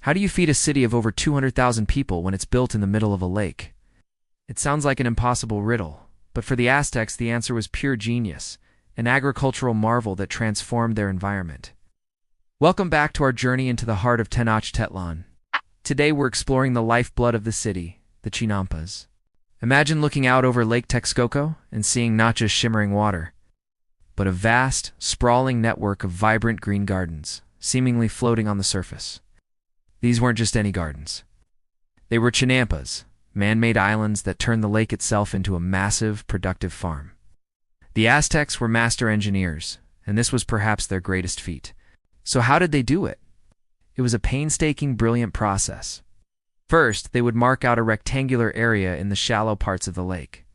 How do you feed a city of over 200,000 people when it's built in the middle of a lake? It sounds like an impossible riddle, but for the Aztecs the answer was pure genius, an agricultural marvel that transformed their environment. Welcome back to our journey into the heart of Tenochtitlan. Today we're exploring the lifeblood of the city, the Chinampas. Imagine looking out over Lake Texcoco and seeing not just shimmering water, but a vast, sprawling network of vibrant green gardens, seemingly floating on the surface. These weren't just any gardens. They were Chinampas, man-made islands that turned the lake itself into a massive, productive farm. The Aztecs were master engineers, and this was perhaps their greatest feat. So how did they do it? It was a painstaking, brilliant process. First, they would mark out a rectangular area in the shallow parts of the lake.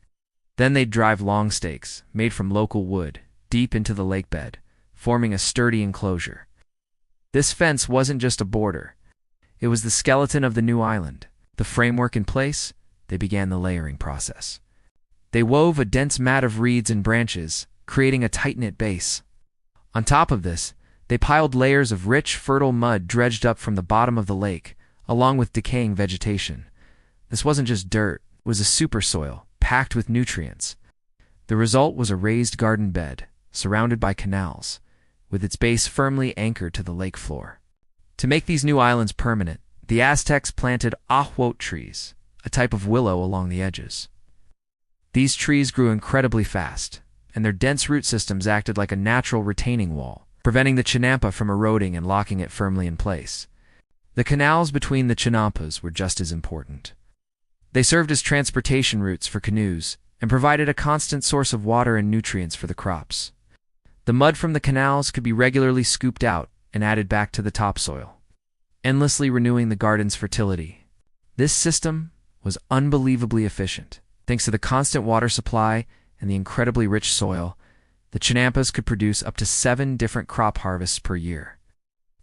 Then they'd drive long stakes, made from local wood, deep into the lake bed, forming a sturdy enclosure. This fence wasn't just a border. It was the skeleton of the new island. The framework in place, they began the layering process. They wove a dense mat of reeds and branches, creating a tight-knit base. On top of this, they piled layers of rich, fertile mud dredged up from the bottom of the lake, along with decaying vegetation. This wasn't just dirt, it was a super soil, packed with nutrients. The result was a raised garden bed, surrounded by canals, with its base firmly anchored to the lake floor. To make these new islands permanent, the Aztecs planted ahuote trees, a type of willow along the edges. These trees grew incredibly fast, and their dense root systems acted like a natural retaining wall, preventing the Chinampa from eroding and locking it firmly in place. The canals between the Chinampas were just as important. They served as transportation routes for canoes and provided a constant source of water and nutrients for the crops. The mud from the canals could be regularly scooped out and added back to the topsoil, endlessly renewing the garden's fertility. This system was unbelievably efficient. Thanks to the constant water supply and the incredibly rich soil, the Chinampas could produce up to 7 different crop harvests per year.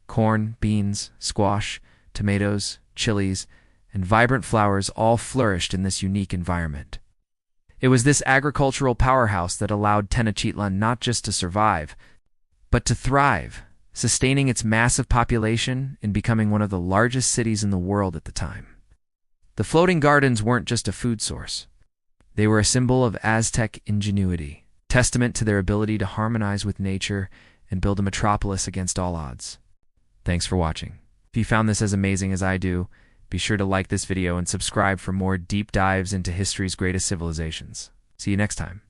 Corn, beans, squash, tomatoes, chilies, and vibrant flowers all flourished in this unique environment. It was this agricultural powerhouse that allowed Tenochtitlan not just to survive, but to thrive, sustaining its massive population and becoming one of the largest cities in the world at the time. The floating gardens weren't just a food source. They were a symbol of Aztec ingenuity, testament to their ability to harmonize with nature and build a metropolis against all odds. Thanks for watching. If you found this as amazing as I do, be sure to like this video and subscribe for more deep dives into history's greatest civilizations. See you next time.